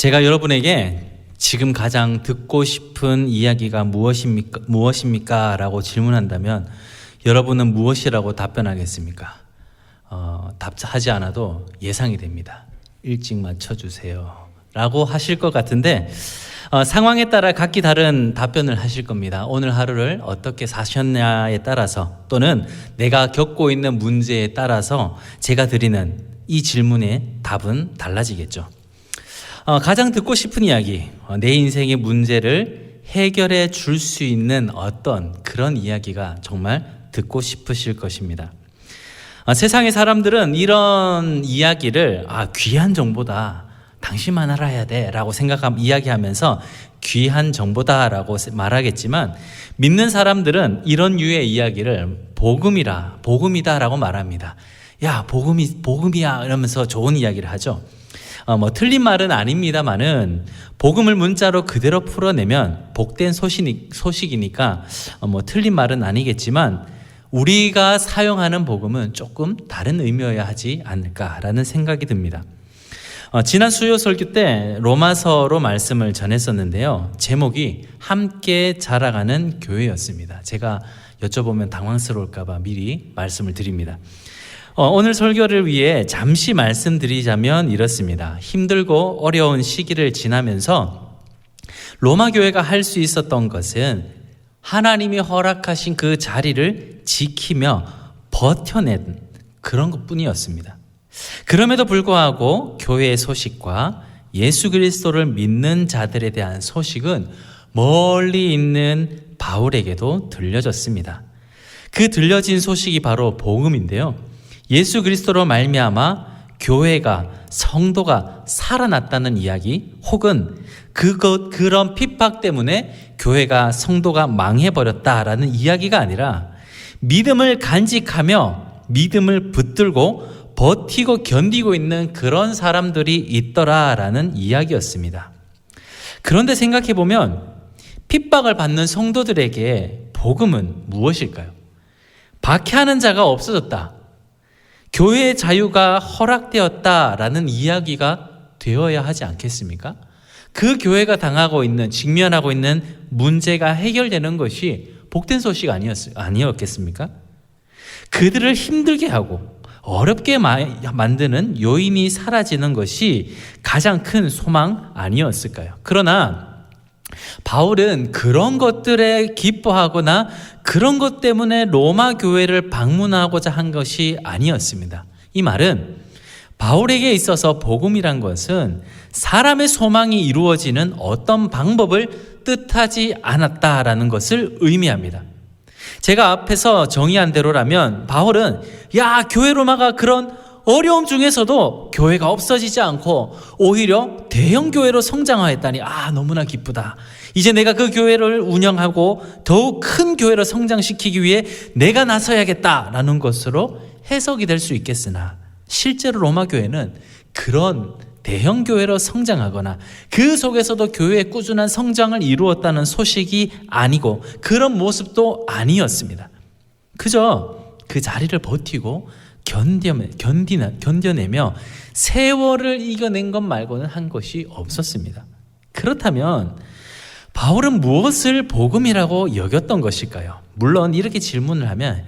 제가 여러분에게 지금 가장 듣고 싶은 이야기가 무엇입니까? 라고 질문한다면 여러분은 무엇이라고 답변하겠습니까? 답하지 않아도 예상이 됩니다. 일찍 맞춰주세요 라고 하실 것 같은데 상황에 따라 각기 다른 답변을 하실 겁니다. 오늘 하루를 어떻게 사셨냐에 따라서 또는 내가 겪고 있는 문제에 따라서 제가 드리는 이 질문의 답은 달라지겠죠. 가장 듣고 싶은 이야기, 내 인생의 문제를 해결해 줄 수 있는 어떤 그런 이야기가 정말 듣고 싶으실 것입니다. 세상의 사람들은 이런 이야기를 귀한 정보다, 당신만 알아야 돼 라고 이야기하면서 귀한 정보다 라고 말하겠지만, 믿는 사람들은 이런 유의 이야기를 복음이다 라고 말합니다. 야, 복음이야 이러면서 좋은 이야기를 하죠. 틀린 말은 아닙니다만은 복음을 문자로 그대로 풀어내면 복된 소식이니까 틀린 말은 아니겠지만 우리가 사용하는 복음은 조금 다른 의미여야 하지 않을까라는 생각이 듭니다. 지난 수요 설교 때 로마서로 말씀을 전했었는데요. 제목이 함께 자라가는 교회였습니다. 제가 여쭤보면 당황스러울까 봐 미리 말씀을 드립니다. 오늘 설교를 위해 잠시 말씀드리자면 이렇습니다. 힘들고 어려운 시기를 지나면서 로마 교회가 할 수 있었던 것은 하나님이 허락하신 그 자리를 지키며 버텨낸 그런 것뿐이었습니다. 그럼에도 불구하고 교회의 소식과 예수 그리스도를 믿는 자들에 대한 소식은 멀리 있는 바울에게도 들려졌습니다. 그 들려진 소식이 바로 복음인데요. 예수 그리스도로 말미암아 교회가, 성도가 살아났다는 이야기, 혹은 그런 핍박 때문에 교회가, 성도가 망해버렸다라는 이야기가 아니라 믿음을 간직하며 믿음을 붙들고 버티고 견디고 있는 그런 사람들이 있더라라는 이야기였습니다. 그런데 생각해보면 핍박을 받는 성도들에게 복음은 무엇일까요? 박해하는 자가 없어졌다, 교회의 자유가 허락되었다라는 이야기가 되어야 하지 않겠습니까? 그 교회가 직면하고 있는 문제가 해결되는 것이 복된 소식 아니었겠습니까? 그들을 힘들게 하고 어렵게 만드는 요인이 사라지는 것이 가장 큰 소망 아니었을까요? 그러나 바울은 그런 것들에 기뻐하거나 그런 것 때문에 로마 교회를 방문하고자 한 것이 아니었습니다. 이 말은 바울에게 있어서 복음이란 것은 사람의 소망이 이루어지는 어떤 방법을 뜻하지 않았다라는 것을 의미합니다. 제가 앞에서 정의한 대로라면 바울은 교회 로마가 그런 어려움 중에서도 교회가 없어지지 않고 오히려 대형 교회로 성장하였다니 너무나 기쁘다. 이제 내가 그 교회를 운영하고 더욱 큰 교회로 성장시키기 위해 내가 나서야겠다라는 것으로 해석이 될 수 있겠으나 실제로 로마 교회는 그런 대형 교회로 성장하거나 그 속에서도 교회의 꾸준한 성장을 이루었다는 소식이 아니고 그런 모습도 아니었습니다. 그저 그 자리를 버티고 견뎌내며 세월을 이겨낸 것 말고는 한 것이 없었습니다. 그렇다면 바울은 무엇을 복음이라고 여겼던 것일까요? 물론 이렇게 질문을 하면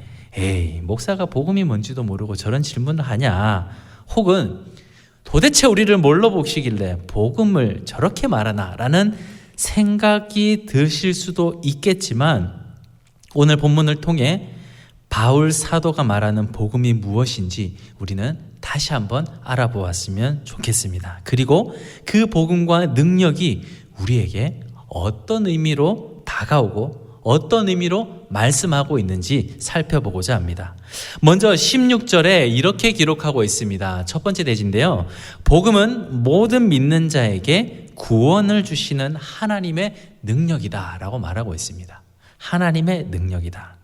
목사가 복음이 뭔지도 모르고 저런 질문을 하냐, 혹은 도대체 우리를 뭘로 보시길래 복음을 저렇게 말하나 라는 생각이 드실 수도 있겠지만, 오늘 본문을 통해 바울 사도가 말하는 복음이 무엇인지 우리는 다시 한번 알아보았으면 좋겠습니다. 그리고 그 복음과 능력이 우리에게 어떤 의미로 다가오고 어떤 의미로 말씀하고 있는지 살펴보고자 합니다. 먼저 16절에 이렇게 기록하고 있습니다. 첫 번째 대지인데요. 복음은 모든 믿는 자에게 구원을 주시는 하나님의 능력이다 라고 말하고 있습니다. 하나님의 능력이다.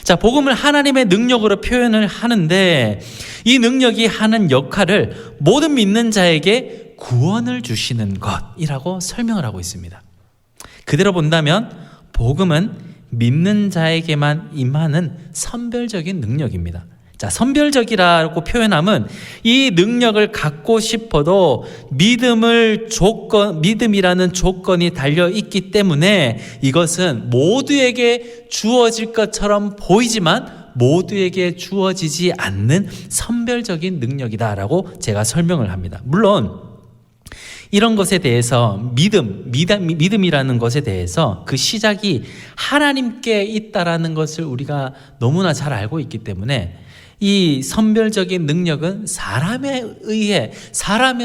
자, 복음을 하나님의 능력으로 표현을 하는데 이 능력이 하는 역할을 모든 믿는 자에게 구원을 주시는 것이라고 설명을 하고 있습니다. 그대로 본다면 복음은 믿는 자에게만 임하는 선별적인 능력입니다. 자, 자, 선별적이라고 표현함은 이 능력을 갖고 싶어도 믿음이라는 조건이 달려 있기 때문에 이것은 모두에게 주어질 것처럼 보이지만 모두에게 주어지지 않는 선별적인 능력이다라고 제가 설명을 합니다. 물론 이런 것에 대해서 믿음이라는 것에 대해서 그 시작이 하나님께 있다라는 것을 우리가 너무나 잘 알고 있기 때문에 이 선별적인 능력은 사람의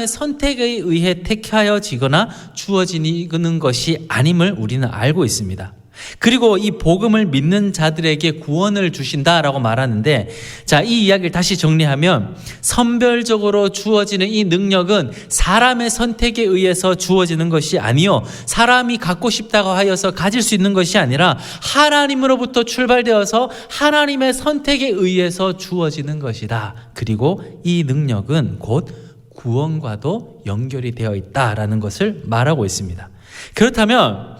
선택에 의해 택하여지거나 주어지는 것이 아님을 우리는 알고 있습니다. 그리고 이 복음을 믿는 자들에게 구원을 주신다라고 말하는데, 자, 이 이야기를 다시 정리하면 선별적으로 주어지는 이 능력은 사람의 선택에 의해서 주어지는 것이 아니요, 사람이 갖고 싶다고 하여서 가질 수 있는 것이 아니라 하나님으로부터 출발되어서 하나님의 선택에 의해서 주어지는 것이다. 그리고 이 능력은 곧 구원과도 연결이 되어 있다라는 것을 말하고 있습니다. 그렇다면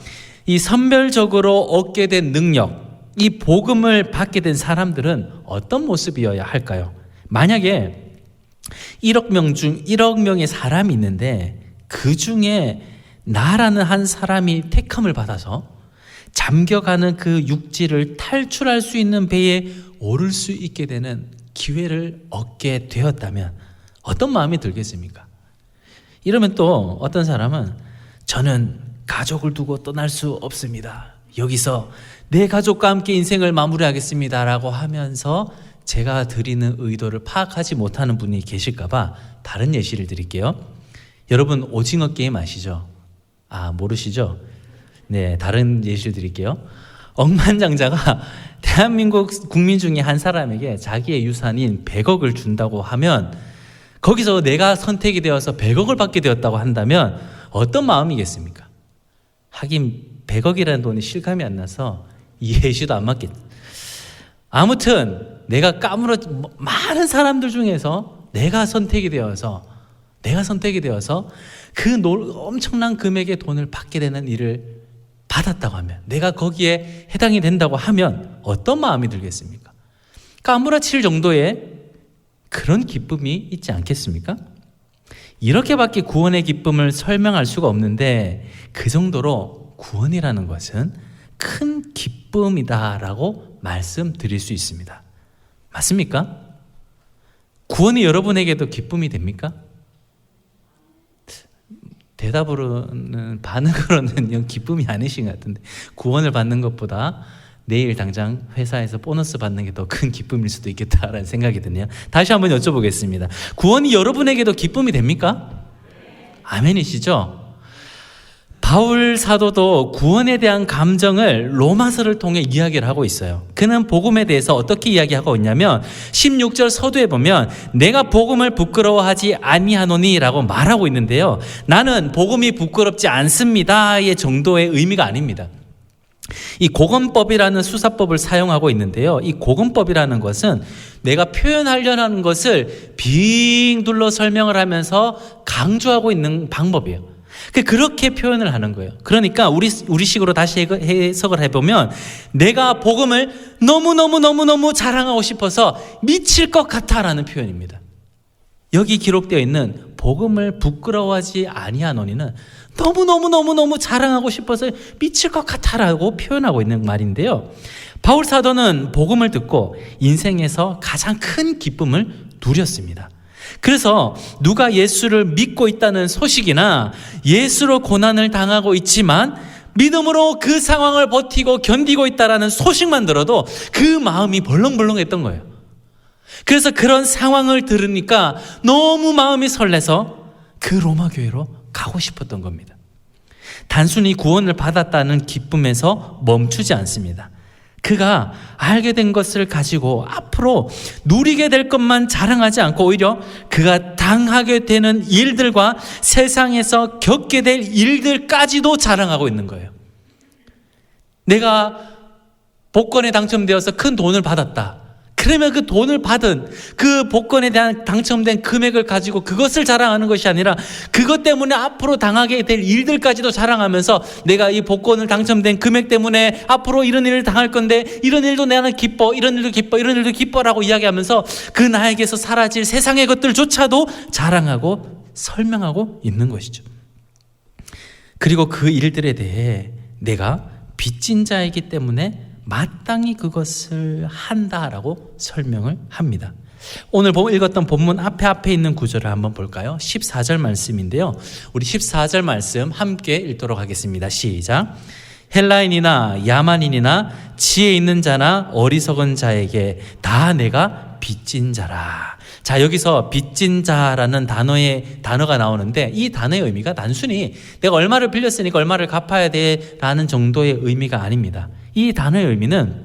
이 선별적으로 얻게 된 능력, 이 복음을 받게 된 사람들은 어떤 모습이어야 할까요? 만약에 1억 명의 사람이 있는데 그 중에 나라는 한 사람이 택함을 받아서 잠겨가는 그 육지를 탈출할 수 있는 배에 오를 수 있게 되는 기회를 얻게 되었다면 어떤 마음이 들겠습니까? 이러면 또 어떤 사람은 저는 가족을 두고 떠날 수 없습니다. 여기서 내 가족과 함께 인생을 마무리하겠습니다 라고 하면서 제가 드리는 의도를 파악하지 못하는 분이 계실까 봐 다른 예시를 드릴게요. 여러분 오징어 게임 아시죠? 모르시죠? 네, 다른 예시를 드릴게요. 억만장자가 대한민국 국민 중에 한 사람에게 자기의 유산인 100억을 준다고 하면 거기서 내가 선택이 되어서 100억을 받게 되었다고 한다면 어떤 마음이겠습니까? 하긴 100억이라는 돈이 실감이 안 나서 이 예시도 안 맞겠죠. 아무튼 내가 많은 사람들 중에서 내가 선택이 되어서 그 엄청난 금액의 돈을 받게 되는 일을 받았다고 하면, 내가 거기에 해당이 된다고 하면 어떤 마음이 들겠습니까? 까무라칠 정도의 그런 기쁨이 있지 않겠습니까? 이렇게밖에 구원의 기쁨을 설명할 수가 없는데 그 정도로 구원이라는 것은 큰 기쁨이다라고 말씀드릴 수 있습니다. 맞습니까? 구원이 여러분에게도 기쁨이 됩니까? 반응으로는 기쁨이 아니신 것 같은데, 구원을 받는 것보다 내일 당장 회사에서 보너스 받는 게 더 큰 기쁨일 수도 있겠다라는 생각이 드네요. 다시 한번 여쭤보겠습니다. 구원이 여러분에게도 기쁨이 됩니까? 아멘이시죠? 바울 사도도 구원에 대한 감정을 로마서를 통해 이야기를 하고 있어요. 그는 복음에 대해서 어떻게 이야기하고 있냐면 16절 서두에 보면 내가 복음을 부끄러워하지 아니하노니 라고 말하고 있는데요, 나는 복음이 부끄럽지 않습니다의 정도의 의미가 아닙니다. 이 고건법이라는 수사법을 사용하고 있는데요, 이 고건법이라는 것은 내가 표현하려는 것을 빙 둘러 설명을 하면서 강조하고 있는 방법이에요. 그렇게 표현을 하는 거예요. 그러니까 우리식으로 다시 해석을 해보면 내가 복음을 너무너무 자랑하고 싶어서 미칠 것 같아라는 표현입니다. 여기 기록되어 있는 복음을 부끄러워하지 아니하노니는 너무 자랑하고 싶어서 미칠 것 같아라고 표현하고 있는 말인데요, 바울 사도는 복음을 듣고 인생에서 가장 큰 기쁨을 누렸습니다. 그래서 누가 예수를 믿고 있다는 소식이나 예수로 고난을 당하고 있지만 믿음으로 그 상황을 버티고 견디고 있다는 소식만 들어도 그 마음이 벌렁벌렁했던 거예요. 그래서 그런 상황을 들으니까 너무 마음이 설레서 그 로마 교회로 가고 싶었던 겁니다. 단순히 구원을 받았다는 기쁨에서 멈추지 않습니다. 그가 알게 된 것을 가지고 앞으로 누리게 될 것만 자랑하지 않고 오히려 그가 당하게 되는 일들과 세상에서 겪게 될 일들까지도 자랑하고 있는 거예요. 내가 복권에 당첨되어서 큰 돈을 받았다. 그러면 그 돈을 받은 그 복권에 대한 당첨된 금액을 가지고 그것을 자랑하는 것이 아니라 그것 때문에 앞으로 당하게 될 일들까지도 자랑하면서 내가 이 복권을 당첨된 금액 때문에 앞으로 이런 일을 당할 건데 이런 일도 나는 기뻐, 이런 일도 기뻐, 이런 일도 기뻐라고 이야기하면서 그 나에게서 사라질 세상의 것들조차도 자랑하고 설명하고 있는 것이죠. 그리고 그 일들에 대해 내가 빚진 자이기 때문에 마땅히 그것을 한다라고 설명을 합니다. 오늘 읽었던 본문 앞에 있는 구절을 한번 볼까요? 14절 말씀인데요. 우리 14절 말씀 함께 읽도록 하겠습니다. 시작. 헬라인이나 야만인이나 지혜 있는 자나 어리석은 자에게 다 내가 빚진 자라. 자, 여기서 빚진 자라는 단어가 나오는데 이 단어의 의미가 단순히 내가 얼마를 빌렸으니까 얼마를 갚아야 돼라는 정도의 의미가 아닙니다. 이 단어의 의미는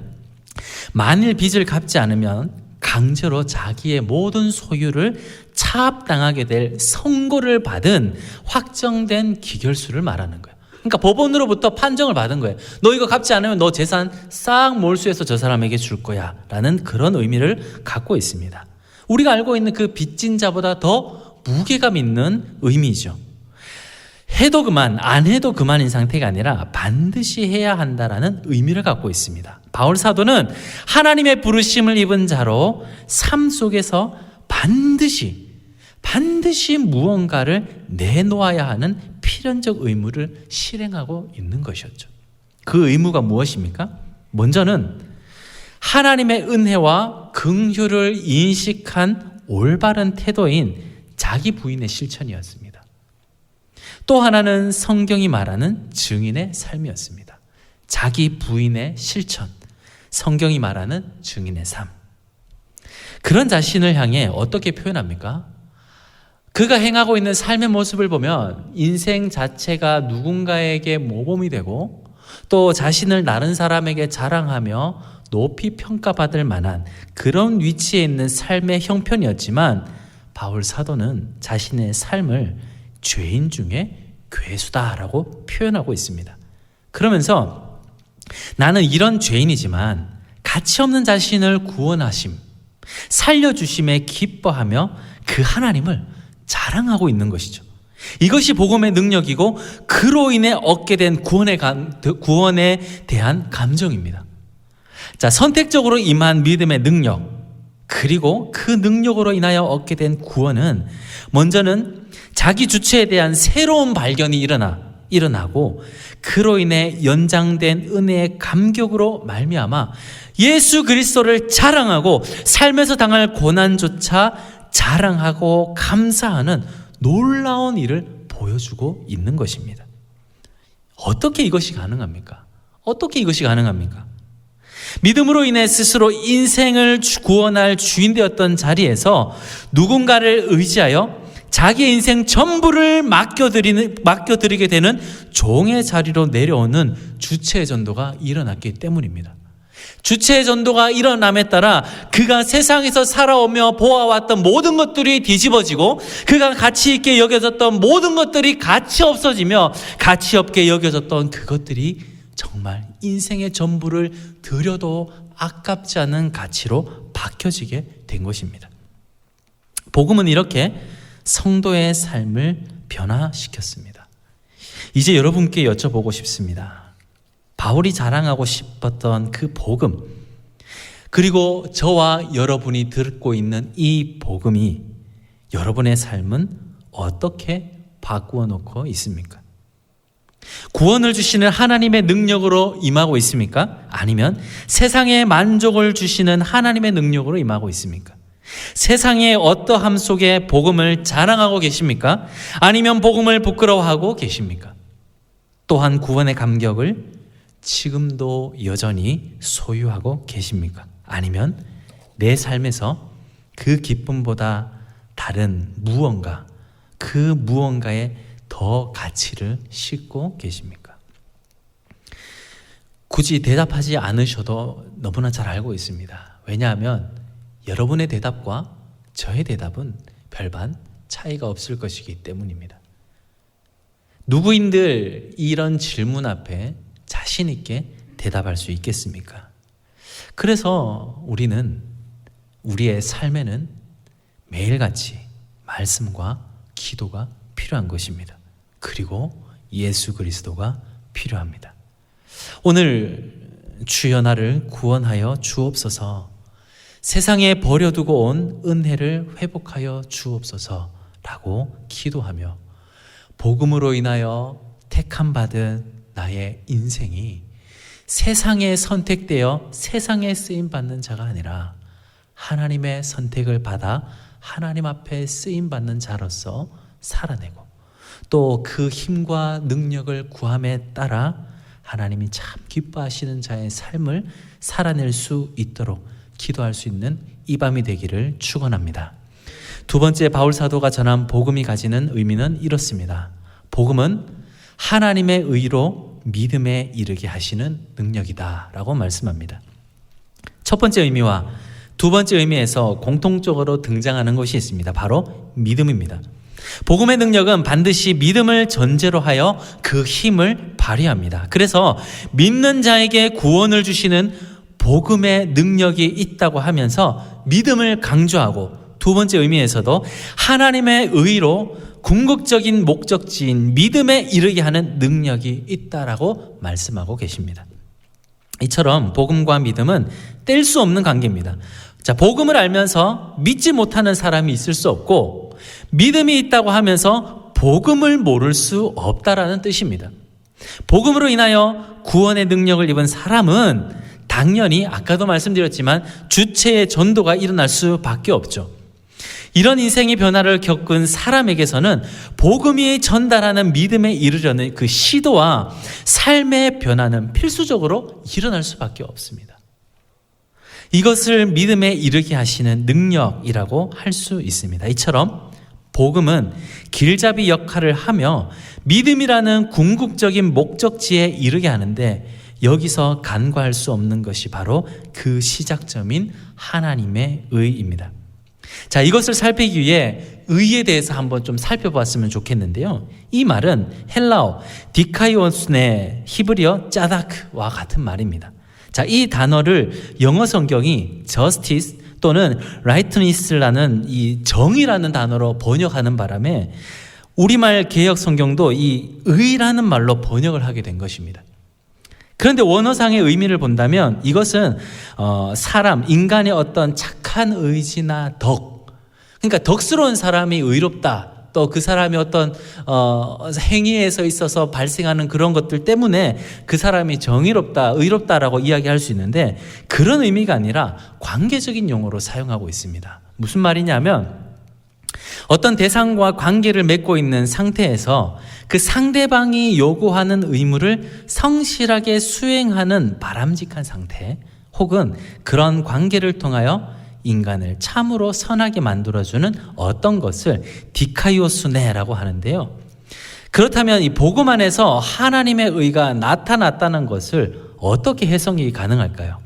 만일 빚을 갚지 않으면 강제로 자기의 모든 소유를 차압당하게 될 선고를 받은 확정된 기결수를 말하는 거예요. 그러니까 법원으로부터 판정을 받은 거예요. 너 이거 갚지 않으면 너 재산 싹 몰수해서 저 사람에게 줄 거야 라는 그런 의미를 갖고 있습니다. 우리가 알고 있는 그 빚진 자보다 더 무게감 있는 의미죠. 해도 그만, 안 해도 그만인 상태가 아니라 반드시 해야 한다라는 의미를 갖고 있습니다. 바울 사도는 하나님의 부르심을 입은 자로 삶 속에서 반드시 무언가를 내놓아야 하는 필연적 의무를 실행하고 있는 것이었죠. 그 의무가 무엇입니까? 먼저는 하나님의 은혜와 긍휼을 인식한 올바른 태도인 자기 부인의 실천이었습니다. 또 하나는 성경이 말하는 증인의 삶이었습니다. 자기 부인의 실천, 성경이 말하는 증인의 삶. 그런 자신을 향해 어떻게 표현합니까? 그가 행하고 있는 삶의 모습을 보면 인생 자체가 누군가에게 모범이 되고 또 자신을 다른 사람에게 자랑하며 높이 평가받을 만한 그런 위치에 있는 삶의 형편이었지만 바울 사도는 자신의 삶을 죄인 중에 괴수다라고 표현하고 있습니다. 그러면서 나는 이런 죄인이지만 가치 없는 자신을 구원하심, 살려주심에 기뻐하며 그 하나님을 자랑하고 있는 것이죠. 이것이 복음의 능력이고 그로 인해 얻게 된 구원에 대한 감정입니다. 자, 선택적으로 임한 믿음의 능력, 그리고 그 능력으로 인하여 얻게 된 구원은 먼저는 자기 주체에 대한 새로운 발견이 일어나고 그로 인해 연장된 은혜의 감격으로 말미암아 예수 그리스도를 자랑하고 삶에서 당할 고난조차 자랑하고 감사하는 놀라운 일을 보여주고 있는 것입니다. 어떻게 이것이 가능합니까? 믿음으로 인해 스스로 인생을 구원할 주인 되었던 자리에서 누군가를 의지하여 자기의 인생 전부를 맡겨드리게 되는 종의 자리로 내려오는 주체의 전도가 일어났기 때문입니다. 주체의 전도가 일어남에 따라 그가 세상에서 살아오며 보아왔던 모든 것들이 뒤집어지고 그가 가치 있게 여겨졌던 모든 것들이 가치 없어지며 가치 없게 여겨졌던 그것들이 정말 인생의 전부를 들여도 아깝지 않은 가치로 바뀌어지게 된 것입니다. 복음은 이렇게 성도의 삶을 변화시켰습니다. 이제 여러분께 여쭤보고 싶습니다. 바울이 자랑하고 싶었던 그 복음, 그리고 저와 여러분이 듣고 있는 이 복음이 여러분의 삶은 어떻게 바꾸어 놓고 있습니까? 구원을 주시는 하나님의 능력으로 임하고 있습니까? 아니면 세상에 만족을 주시는 하나님의 능력으로 임하고 있습니까? 세상의 어떠함 속에 복음을 자랑하고 계십니까? 아니면 복음을 부끄러워하고 계십니까? 또한 구원의 감격을 지금도 여전히 소유하고 계십니까? 아니면 내 삶에서 그 기쁨보다 다른 무언가, 그 무언가에 더 가치를 싣고 계십니까? 굳이 대답하지 않으셔도 너무나 잘 알고 있습니다. 왜냐하면 여러분의 대답과 저의 대답은 별반 차이가 없을 것이기 때문입니다. 누구인들 이런 질문 앞에 자신 있게 대답할 수 있겠습니까? 그래서 우리는 우리의 삶에는 매일같이 말씀과 기도가 필요한 것입니다. 그리고 예수 그리스도가 필요합니다. 오늘 주여 나를 구원하여 주옵소서, 세상에 버려두고 온 은혜를 회복하여 주옵소서라고 기도하며 복음으로 인하여 택함받은 나의 인생이 세상에 선택되어 세상에 쓰임받는 자가 아니라 하나님의 선택을 받아 하나님 앞에 쓰임받는 자로서 살아내고 또 그 힘과 능력을 구함에 따라 하나님이 참 기뻐하시는 자의 삶을 살아낼 수 있도록 기도할 수 있는 이 밤이 되기를 축원합니다. 두 번째 바울 사도가 전한 복음이 가지는 의미는 이렇습니다. 복음은 하나님의 의로 믿음에 이르게 하시는 능력이다 라고 말씀합니다. 첫 번째 의미와 두 번째 의미에서 공통적으로 등장하는 것이 있습니다. 바로 믿음입니다. 복음의 능력은 반드시 믿음을 전제로 하여 그 힘을 발휘합니다. 그래서 믿는 자에게 구원을 주시는 복음의 능력이 있다고 하면서 믿음을 강조하고, 두 번째 의미에서도 하나님의 의로 궁극적인 목적지인 믿음에 이르게 하는 능력이 있다라고 말씀하고 계십니다. 이처럼 복음과 믿음은 뗄 수 없는 관계입니다. 자, 복음을 알면서 믿지 못하는 사람이 있을 수 없고, 믿음이 있다고 하면서 복음을 모를 수 없다라는 뜻입니다. 복음으로 인하여 구원의 능력을 입은 사람은 당연히 아까도 말씀드렸지만 주체의 전도가 일어날 수밖에 없죠. 이런 인생의 변화를 겪은 사람에게서는 복음이 전달하는 믿음에 이르려는 그 시도와 삶의 변화는 필수적으로 일어날 수밖에 없습니다. 이것을 믿음에 이르게 하시는 능력이라고 할 수 있습니다. 이처럼 복음은 길잡이 역할을 하며 믿음이라는 궁극적인 목적지에 이르게 하는데, 여기서 간과할 수 없는 것이 바로 그 시작점인 하나님의 의입니다. 자, 이것을 살피기 위해 의에 대해서 한번 좀 살펴봤으면 좋겠는데요. 이 말은 헬라어 디카이오스네 히브리어 짜다크와 같은 말입니다. 자, 이 단어를 영어 성경이 justice 또는 rightness라는 이 정의라는 단어로 번역하는 바람에 우리말 개역 성경도 이 의라는 말로 번역을 하게 된 것입니다. 그런데 원어상의 의미를 본다면 이것은 사람, 인간의 어떤 착한 의지나 덕, 그러니까 덕스러운 사람이 의롭다, 또 그 사람이 어떤 행위에서 있어서 발생하는 그런 것들 때문에 그 사람이 정의롭다, 의롭다라고 이야기할 수 있는데, 그런 의미가 아니라 관계적인 용어로 사용하고 있습니다. 무슨 말이냐면 어떤 대상과 관계를 맺고 있는 상태에서 그 상대방이 요구하는 의무를 성실하게 수행하는 바람직한 상태, 혹은 그런 관계를 통하여 인간을 참으로 선하게 만들어주는 어떤 것을 디카이오스네라고 하는데요. 그렇다면 이 복음 안에서 하나님의 의가 나타났다는 것을 어떻게 해석이 가능할까요?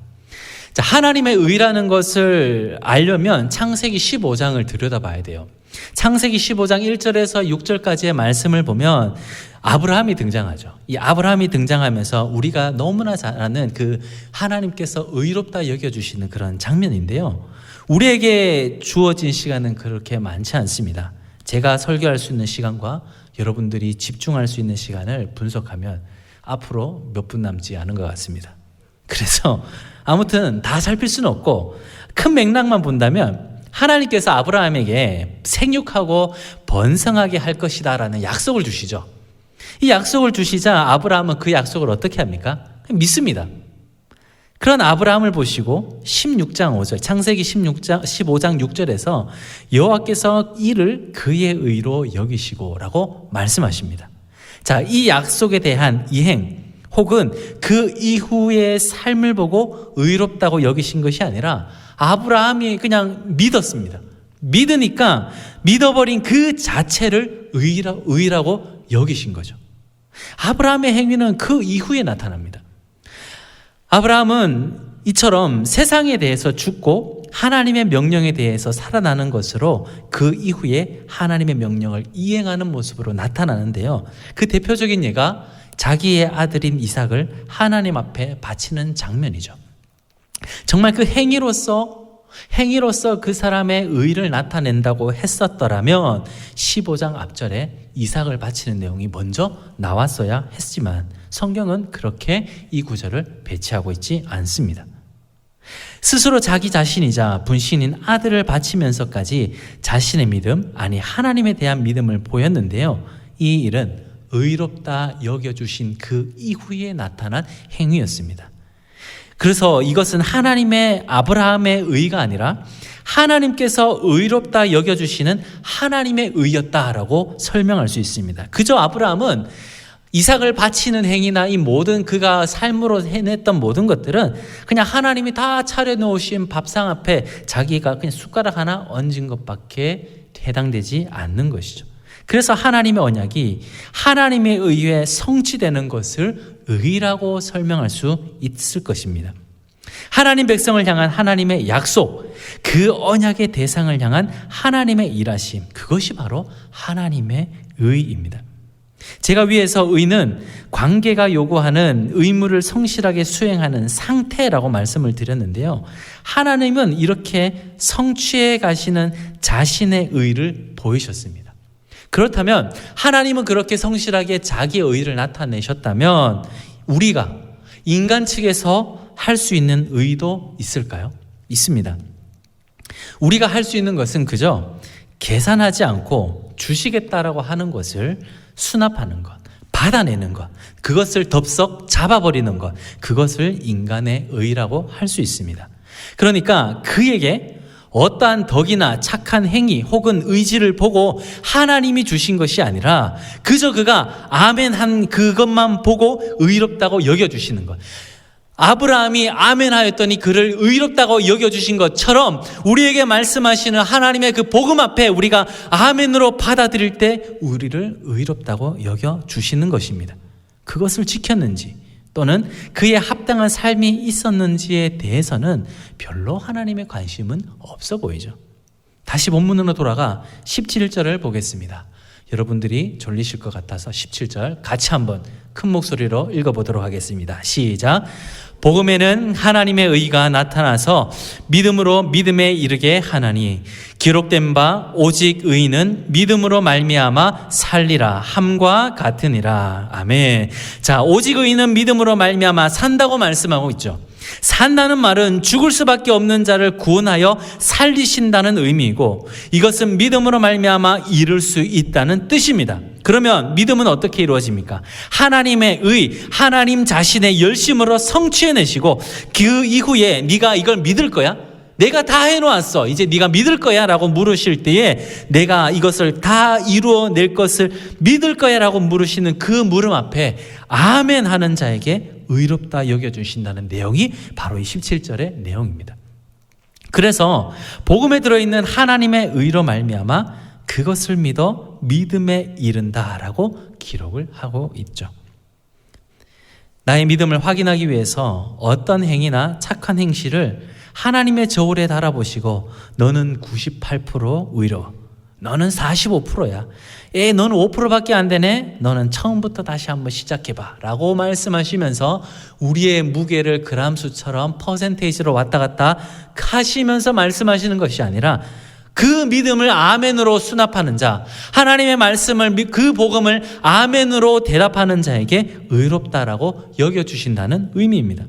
자, 하나님의 의라는 것을 알려면 창세기 15장을 들여다봐야 돼요. 창세기 15장 1절에서 6절까지의 말씀을 보면 아브라함이 등장하죠. 이 아브라함이 등장하면서 우리가 너무나 잘 아는 그 하나님께서 의롭다 여겨주시는 그런 장면인데요. 우리에게 주어진 시간은 그렇게 많지 않습니다. 제가 설교할 수 있는 시간과 여러분들이 집중할 수 있는 시간을 분석하면 앞으로 몇 분 남지 않은 것 같습니다. 그래서 아무튼 다 살필 수는 없고, 큰 맥락만 본다면 하나님께서 아브라함에게 생육하고 번성하게 할 것이다 라는 약속을 주시죠. 이 약속을 주시자 아브라함은 그 약속을 어떻게 합니까? 믿습니다. 그런 아브라함을 보시고 16장 5절, 창세기 15장 6절에서 여호와께서 이를 그의 의로 여기시고 라고 말씀하십니다. 자, 이 약속에 대한 이행 혹은 그 이후의 삶을 보고 의롭다고 여기신 것이 아니라 아브라함이 그냥 믿었습니다. 믿으니까 믿어버린 그 자체를 의라고 여기신 거죠. 아브라함의 행위는 그 이후에 나타납니다. 아브라함은 이처럼 세상에 대해서 죽고 하나님의 명령에 대해서 살아나는 것으로 그 이후에 하나님의 명령을 이행하는 모습으로 나타나는데요. 그 대표적인 예가 자기의 아들인 이삭을 하나님 앞에 바치는 장면이죠. 정말 그 행위로서 행위로서 그 사람의 의를 나타낸다고 했었더라면 15장 앞절에 이삭을 바치는 내용이 먼저 나왔어야 했지만 성경은 그렇게 이 구절을 배치하고 있지 않습니다. 스스로 자기 자신이자 분신인 아들을 바치면서까지 자신의 믿음, 아니 하나님에 대한 믿음을 보였는데요. 이 일은 의롭다 여겨주신 그 이후에 나타난 행위였습니다. 그래서 이것은 하나님의 아브라함의 의가 아니라 하나님께서 의롭다 여겨주시는 하나님의 의였다라고 설명할 수 있습니다. 그저 아브라함은 이삭을 바치는 행위나 이 모든 그가 삶으로 해냈던 모든 것들은 그냥 하나님이 다 차려놓으신 밥상 앞에 자기가 그냥 숟가락 하나 얹은 것밖에 해당되지 않는 것이죠. 그래서 하나님의 언약이 하나님의 의에 성취되는 것을 의라고 설명할 수 있을 것입니다. 하나님 백성을 향한 하나님의 약속, 그 언약의 대상을 향한 하나님의 일하심, 그것이 바로 하나님의 의입니다. 제가 위에서 의는 관계가 요구하는 의무를 성실하게 수행하는 상태라고 말씀을 드렸는데요. 하나님은 이렇게 성취해 가시는 자신의 의를 보이셨습니다. 그렇다면 하나님은 그렇게 성실하게 자기의 의를 나타내셨다면 우리가 인간 측에서 할 수 있는 의도 있을까요? 있습니다. 우리가 할 수 있는 것은 그저 계산하지 않고 주시겠다라고 하는 것을 수납하는 것, 받아내는 것, 그것을 덥석 잡아버리는 것, 그것을 인간의 의라고 할 수 있습니다. 그러니까 그에게 어떠한 덕이나 착한 행위 혹은 의지를 보고 하나님이 주신 것이 아니라 그저 그가 아멘 한 그것만 보고 의롭다고 여겨주시는 것. 아브라함이 아멘 하였더니 그를 의롭다고 여겨주신 것처럼 우리에게 말씀하시는 하나님의 그 복음 앞에 우리가 아멘으로 받아들일 때 우리를 의롭다고 여겨주시는 것입니다. 그것을 지켰는지 또는 그에 합당한 삶이 있었는지에 대해서는 별로 하나님의 관심은 없어 보이죠. 다시 본문으로 돌아가 17절을 보겠습니다. 여러분들이 졸리실 것 같아서 17절 같이 한번 큰 목소리로 읽어보도록 하겠습니다. 시작. 복음에는 하나님의 의가 나타나서 믿음으로 믿음에 이르게 하나니 기록된 바 오직 의인은 믿음으로 말미암아 살리라 함과 같으니라. 아멘. 자, 오직 의인은 믿음으로 말미암아 산다고 말씀하고 있죠. 산다는 말은 죽을 수밖에 없는 자를 구원하여 살리신다는 의미이고 이것은 믿음으로 말미암아 이룰 수 있다는 뜻입니다. 그러면 믿음은 어떻게 이루어집니까? 하나님의 의, 하나님 자신의 열심으로 성취해내시고 그 이후에 네가 이걸 믿을 거야? 내가 다 해놓았어. 이제 네가 믿을 거야 라고 물으실 때에 내가 이것을 다 이루어낼 것을 믿을 거야 라고 물으시는 그 물음 앞에 아멘 하는 자에게 의롭다 여겨주신다는 내용이 바로 이 17절의 내용입니다. 그래서 복음에 들어있는 하나님의 의로 말미암아 그것을 믿어 믿음에 이른다라고 기록을 하고 있죠. 나의 믿음을 확인하기 위해서 어떤 행위나 착한 행실을 하나님의 저울에 달아보시고 너는 98% 의로워, 너는 45%야, 너는 5%밖에 안 되네, 너는 처음부터 다시 한번 시작해봐 라고 말씀하시면서 우리의 무게를 그람수처럼 퍼센테이지로 왔다 갔다 하시면서 말씀하시는 것이 아니라 그 믿음을 아멘으로 수납하는 자, 하나님의 말씀을, 그 복음을 아멘으로 대답하는 자에게 의롭다라고 여겨주신다는 의미입니다.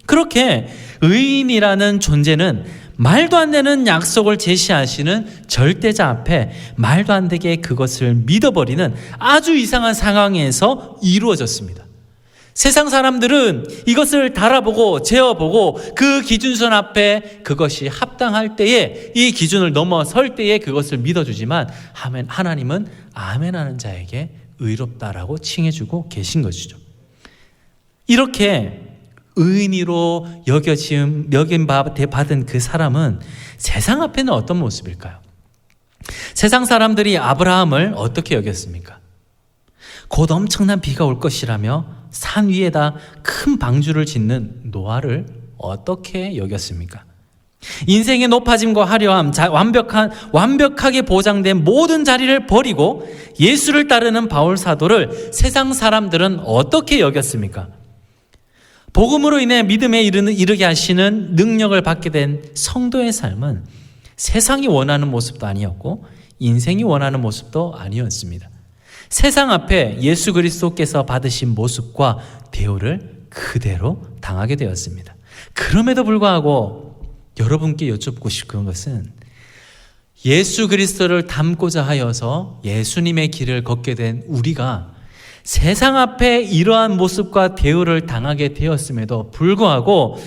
그렇게 의인이라는 존재는 말도 안 되는 약속을 제시하시는 절대자 앞에 말도 안 되게 그것을 믿어버리는 아주 이상한 상황에서 이루어졌습니다. 세상 사람들은 이것을 달아보고 재어보고 그 기준선 앞에 그것이 합당할 때에 이 기준을 넘어설 때에 그것을 믿어주지만 하나님은 아멘하는 자에게 의롭다라고 칭해주고 계신 것이죠. 이렇게 의인으로 여김받은 그 사람은 세상 앞에는 어떤 모습일까요? 세상 사람들이 아브라함을 어떻게 여겼습니까? 곧 엄청난 비가 올 것이라며 산 위에다 큰 방주를 짓는 노아를 어떻게 여겼습니까? 인생의 높아짐과 화려함, 완벽하게 보장된 모든 자리를 버리고 예수를 따르는 바울 사도를 세상 사람들은 어떻게 여겼습니까? 복음으로 인해 믿음에 이르게 하시는 능력을 받게 된 성도의 삶은 세상이 원하는 모습도 아니었고 인생이 원하는 모습도 아니었습니다. 세상 앞에 예수 그리스도께서 받으신 모습과 대우를 그대로 당하게 되었습니다. 그럼에도 불구하고 여러분께 여쭙고 싶은 것은 예수 그리스도를 닮고자 하여서 예수님의 길을 걷게 된 우리가 세상 앞에 이러한 모습과 대우를 당하게 되었음에도 불구하고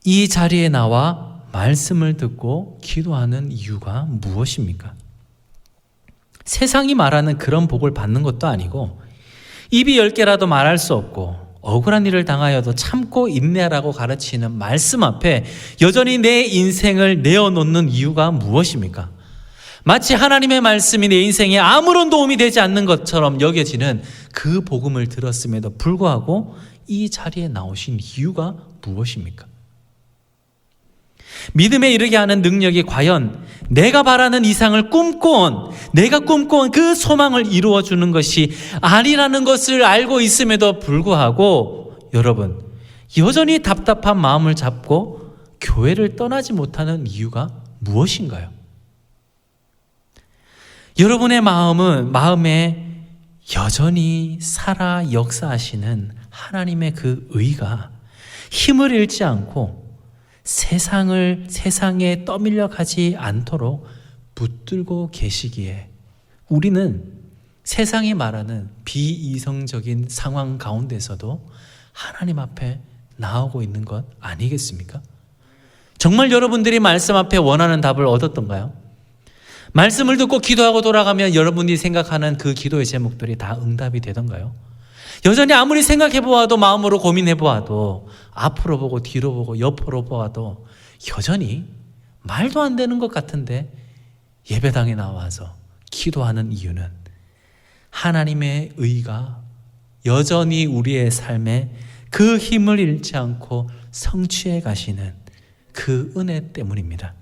이 자리에 나와 말씀을 듣고 기도하는 이유가 무엇입니까? 세상이 말하는 그런 복을 받는 것도 아니고 입이 10개라도 말할 수 없고 억울한 일을 당하여도 참고 인내하라고 가르치는 말씀 앞에 여전히 내 인생을 내어놓는 이유가 무엇입니까? 마치 하나님의 말씀이 내 인생에 아무런 도움이 되지 않는 것처럼 여겨지는 그 복음을 들었음에도 불구하고 이 자리에 나오신 이유가 무엇입니까? 믿음에 이르게 하는 능력이 과연 내가 바라는 이상을 내가 꿈꿔온 그 소망을 이루어주는 것이 아니라는 것을 알고 있음에도 불구하고 여러분, 여전히 답답한 마음을 잡고 교회를 떠나지 못하는 이유가 무엇인가요? 여러분의 마음에 여전히 살아 역사하시는 하나님의 그 의가 힘을 잃지 않고 세상에 떠밀려 가지 않도록 붙들고 계시기에 우리는 세상이 말하는 비이성적인 상황 가운데서도 하나님 앞에 나오고 있는 것 아니겠습니까? 정말 여러분들이 말씀 앞에 원하는 답을 얻었던가요? 말씀을 듣고 기도하고 돌아가면 여러분이 생각하는 그 기도의 제목들이 다 응답이 되던가요? 여전히 아무리 생각해보아도 마음으로 고민해보아도 앞으로 보고 뒤로 보고 옆으로 보아도 여전히 말도 안 되는 것 같은데 예배당에 나와서 기도하는 이유는 하나님의 의가 여전히 우리의 삶에 그 힘을 잃지 않고 성취해 가시는 그 은혜 때문입니다.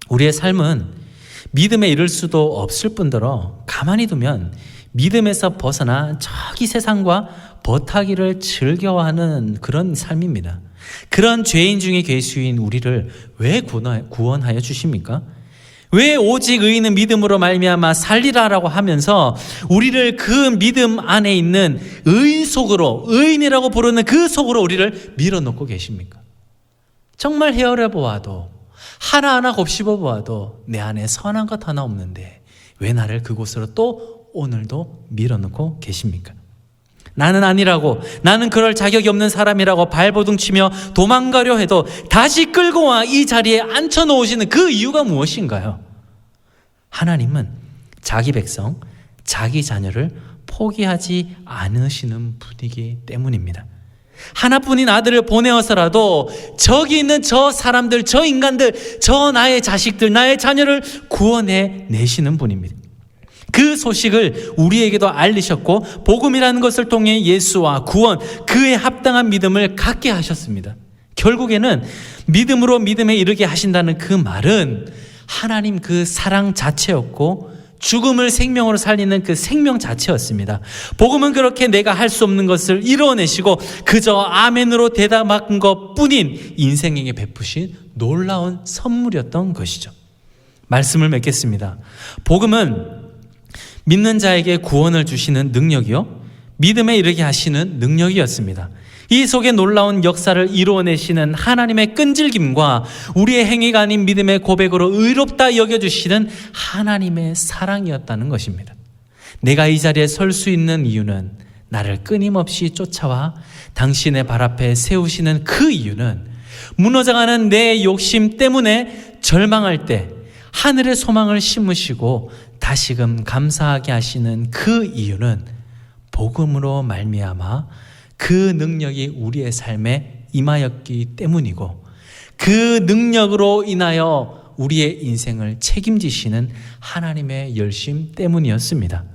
우리의 삶은 믿음에 이를 수도 없을 뿐더러 가만히 두면 믿음에서 벗어나 저기 세상과 버타기를 즐겨하는 그런 삶입니다. 그런 죄인 중에 괴수인 우리를 왜 구원하여 주십니까? 왜 오직 의인은 믿음으로 말미암아 살리라라고 하면서 우리를 그 믿음 안에 있는 의인 속으로, 의인이라고 부르는 그 속으로 우리를 밀어넣고 계십니까? 정말 헤아려 보아도 하나하나 곱씹어 보아도 내 안에 선한 것 하나 없는데 왜 나를 그곳으로 또 오늘도 밀어넣고 계십니까? 나는 아니라고, 나는 그럴 자격이 없는 사람이라고 발버둥치며 도망가려 해도 다시 끌고 와 이 자리에 앉혀놓으시는 그 이유가 무엇인가요? 하나님은 자기 백성, 자기 자녀를 포기하지 않으시는 분이기 때문입니다. 하나뿐인 아들을 보내어서라도 저기 있는 저 사람들, 저 인간들, 저 나의 자식들, 나의 자녀를 구원해 내시는 분입니다. 그 소식을 우리에게도 알리셨고 복음이라는 것을 통해 예수와 구원, 그에 합당한 믿음을 갖게 하셨습니다. 결국에는 믿음으로 믿음에 이르게 하신다는 그 말은 하나님 그 사랑 자체였고 죽음을 생명으로 살리는 그 생명 자체였습니다. 복음은 그렇게 내가 할 수 없는 것을 이루어내시고 그저 아멘으로 대답한 것뿐인 인생에게 베푸신 놀라운 선물이었던 것이죠. 말씀을 맺겠습니다. 복음은 믿는 자에게 구원을 주시는 능력이요, 믿음에 이르게 하시는 능력이었습니다. 이 속에 놀라운 역사를 이루어내시는 하나님의 끈질김과 우리의 행위가 아닌 믿음의 고백으로 의롭다 여겨주시는 하나님의 사랑이었다는 것입니다. 내가 이 자리에 설 수 있는 이유는, 나를 끊임없이 쫓아와 당신의 발 앞에 세우시는 그 이유는, 무너져가는 내 욕심 때문에 절망할 때 하늘의 소망을 심으시고 다시금 감사하게 하시는 그 이유는 복음으로 말미암아 그 능력이 우리의 삶에 임하였기 때문이고, 그 능력으로 인하여 우리의 인생을 책임지시는 하나님의 열심 때문이었습니다.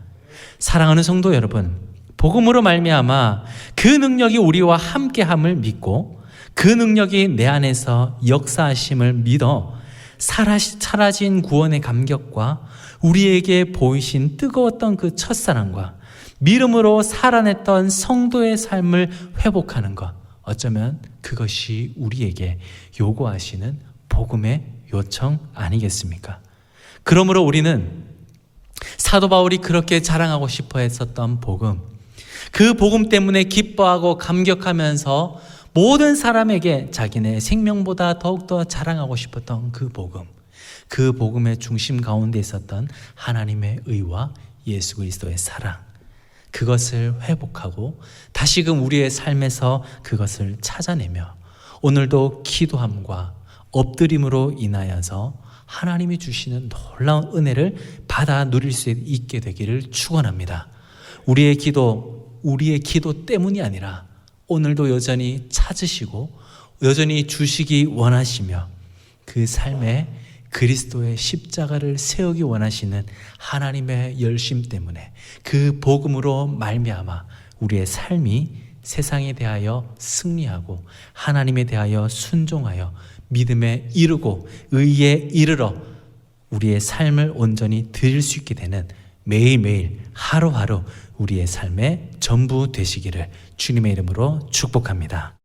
사랑하는 성도 여러분, 복음으로 말미암아 그 능력이 우리와 함께함을 믿고 그 능력이 내 안에서 역사하심을 믿어 사라진 구원의 감격과 우리에게 보이신 뜨거웠던 그 첫사랑과 믿음으로 살아냈던 성도의 삶을 회복하는 것, 어쩌면 그것이 우리에게 요구하시는 복음의 요청 아니겠습니까? 그러므로 우리는 사도 바울이 그렇게 자랑하고 싶어 했었던 복음, 그 복음 때문에 기뻐하고 감격하면서 모든 사람에게 자기네 생명보다 더욱더 자랑하고 싶었던 그 복음, 그 복음의 중심 가운데 있었던 하나님의 의와 예수 그리스도의 사랑, 그것을 회복하고 다시금 우리의 삶에서 그것을 찾아내며 오늘도 기도함과 엎드림으로 인하여서 하나님이 주시는 놀라운 은혜를 받아 누릴 수 있게 되기를 축원합니다. 우리의 기도 때문이 아니라 오늘도 여전히 찾으시고 여전히 주시기 원하시며 그 삶에 그리스도의 십자가를 세우기 원하시는 하나님의 열심 때문에 그 복음으로 말미암아 우리의 삶이 세상에 대하여 승리하고 하나님에 대하여 순종하여 믿음에 이르고 의에 이르러 우리의 삶을 온전히 드릴 수 있게 되는 매일매일 하루하루 우리의 삶의 전부 되시기를 주님의 이름으로 축복합니다.